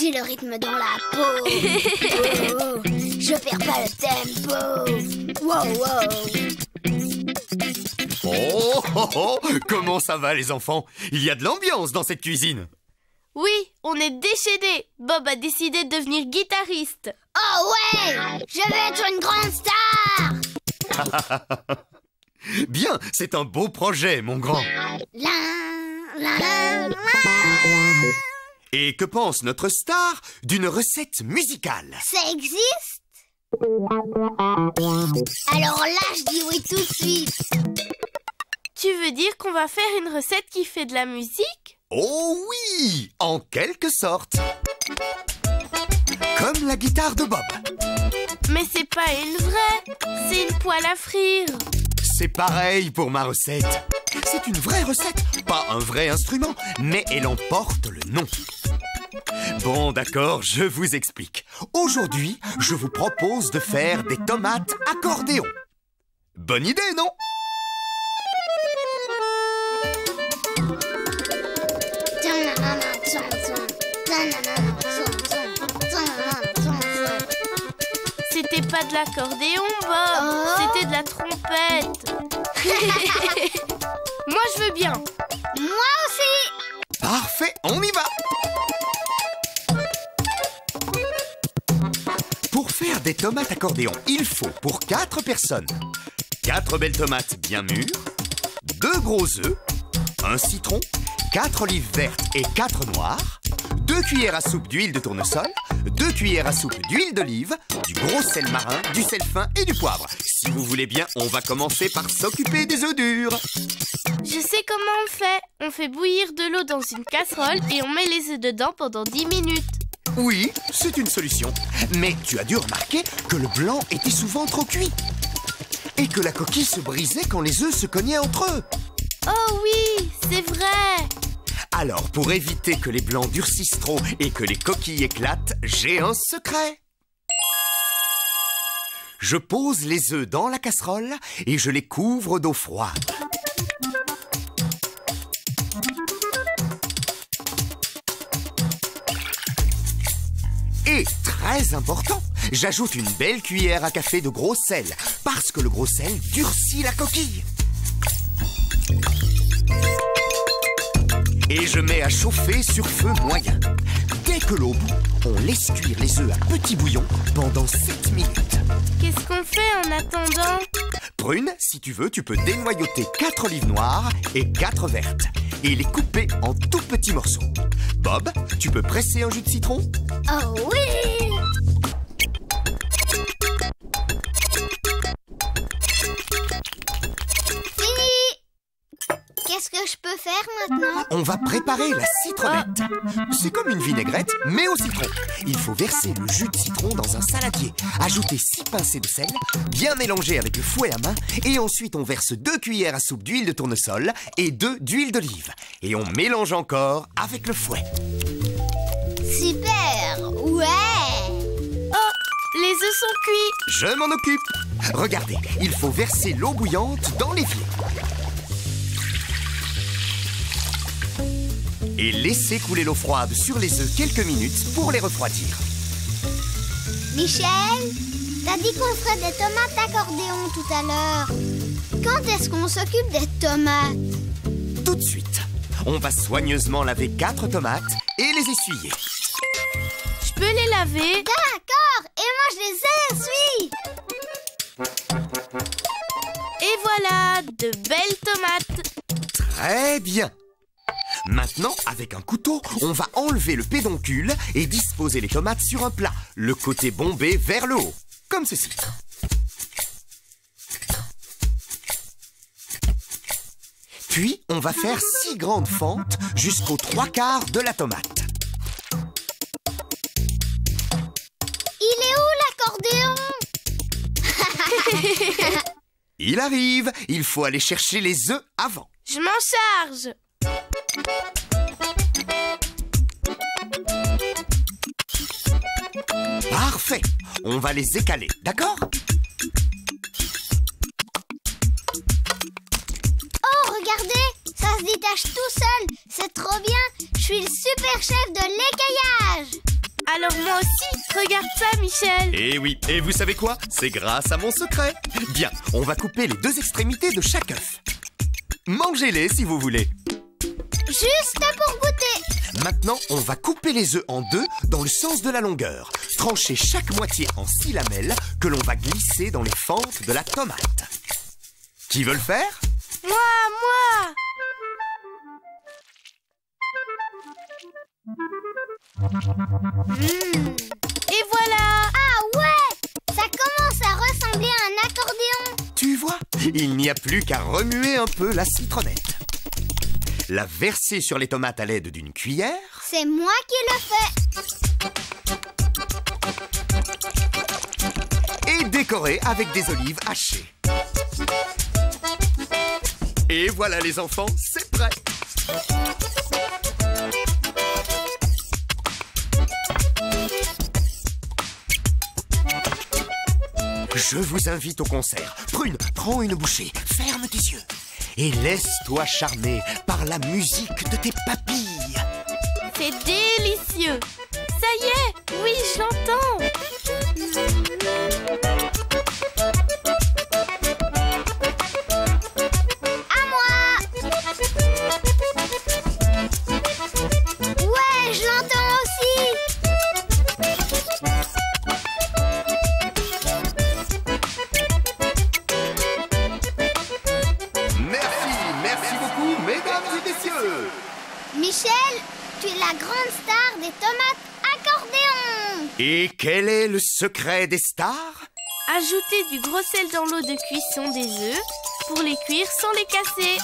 J'ai le rythme dans la peau. Oh, je perds pas le tempo. Wow, wow. Oh, oh, oh, comment ça va les enfants? Il y a de l'ambiance dans cette cuisine. Oui, on est déchaînés. Bob a décidé de devenir guitariste. Oh ouais, je vais être une grande star. Bien, c'est un beau projet, mon grand. La, la, la, la. Et que pense notre star d'une recette musicale? Ça existe? Alors là, je dis oui tout de suite. Tu veux dire qu'on va faire une recette qui fait de la musique? Oh oui, en quelque sorte. Comme la guitare de Bob. Mais c'est pas une vraie, c'est une poêle à frire. C'est pareil pour ma recette. C'est une vraie recette, pas un vrai instrument, mais elle en porte le nom. Bon, d'accord, je vous explique. Aujourd'hui, je vous propose de faire des tomates accordéon. Bonne idée, non? C'était pas de l'accordéon, Bob. C'était de la trompette. Moi, je veux bien. Moi aussi. Parfait, on y va. Pour faire des tomates accordéon, il faut pour 4 personnes 4 belles tomates bien mûres, 2 gros œufs, un citron, 4 olives vertes et 4 noires, 2 cuillères à soupe d'huile de tournesol, 2 cuillères à soupe d'huile d'olive, du gros sel marin, du sel fin et du poivre. Si vous voulez bien, on va commencer par s'occuper des œufs durs. Je sais comment on fait. On fait bouillir de l'eau dans une casserole et on met les œufs dedans pendant 10 minutes. Oui, c'est une solution. Mais tu as dû remarquer que le blanc était souvent trop cuit. Et que la coquille se brisait quand les œufs se cognaient entre eux. Oh oui, c'est vrai. Alors, pour éviter que les blancs durcissent trop et que les coquilles éclatent, j'ai un secret. Je pose les œufs dans la casserole et je les couvre d'eau froide. Et, très important, j'ajoute une belle cuillère à café de gros sel, parce que le gros sel durcit la coquille. Et je mets à chauffer sur feu moyen. Dès que l'eau bout, on laisse cuire les œufs à petit bouillon pendant 7 minutes. Qu'est-ce qu'on fait en attendant? Prune, si tu veux, tu peux dénoyauter 4 olives noires et 4 vertes et les couper en tout petits morceaux. Bob, tu peux presser un jus de citron? Oh oui. Qu'est-ce que je peux faire maintenant? On va préparer la citronnette. C'est comme une vinaigrette, mais au citron. Il faut verser le jus de citron dans un saladier, ajouter 6 pincées de sel, bien mélanger avec le fouet à main, et ensuite on verse 2 cuillères à soupe d'huile de tournesol et 2 d'huile d'olive. Et on mélange encore avec le fouet. Super! Ouais! Oh, les œufs sont cuits. Je m'en occupe. Regardez, il faut verser l'eau bouillante dans l'évier. Et laisser couler l'eau froide sur les œufs quelques minutes pour les refroidir. Michel, t'as dit qu'on ferait des tomates accordéon tout à l'heure. Quand est-ce qu'on s'occupe des tomates? Tout de suite. On va soigneusement laver 4 tomates et les essuyer. Je peux les laver? D'accord, et moi je les essuie. Et voilà, de belles tomates. Très bien. Maintenant, avec un couteau, on va enlever le pédoncule et disposer les tomates sur un plat, le côté bombé vers le haut, comme ceci. Puis, on va faire 6 grandes fentes jusqu'aux 3/4 de la tomate. Il est où l'accordéon? Il arrive, il faut aller chercher les œufs avant. Je m'en charge. Parfait, on va les écaler, d'accord? Oh, regardez, ça se détache tout seul. C'est trop bien, je suis le super chef de l'écaillage. Alors moi aussi, regarde ça, Michel. Eh oui, et vous savez quoi? C'est grâce à mon secret. Bien, on va couper les deux extrémités de chaque œuf. Mangez-les si vous voulez. Juste pour goûter. Maintenant, on va couper les œufs en deux dans le sens de la longueur. Trancher chaque moitié en 6 lamelles que l'on va glisser dans les fentes de la tomate. Qui veut le faire? Moi. Et voilà. Ah ouais! Ça commence à ressembler à un accordéon. Tu vois, il n'y a plus qu'à remuer un peu la citronnette. La verser sur les tomates à l'aide d'une cuillère. C'est moi qui le fais. Et décorer avec des olives hachées. Et voilà les enfants, c'est prêt. Je vous invite au concert. Prune, prends une bouchée, ferme tes yeux et laisse-toi charmer par la musique de tes papilles. C'est délicieux. Ça y est, oui, je l'entends. À moi. Ouais, je l'entends aussi. Merci beaucoup, mesdames et messieurs. Michel, tu es la grande star des tomates accordéon. Et quel est le secret des stars? Ajoutez du gros sel dans l'eau de cuisson des œufs pour les cuire sans les casser.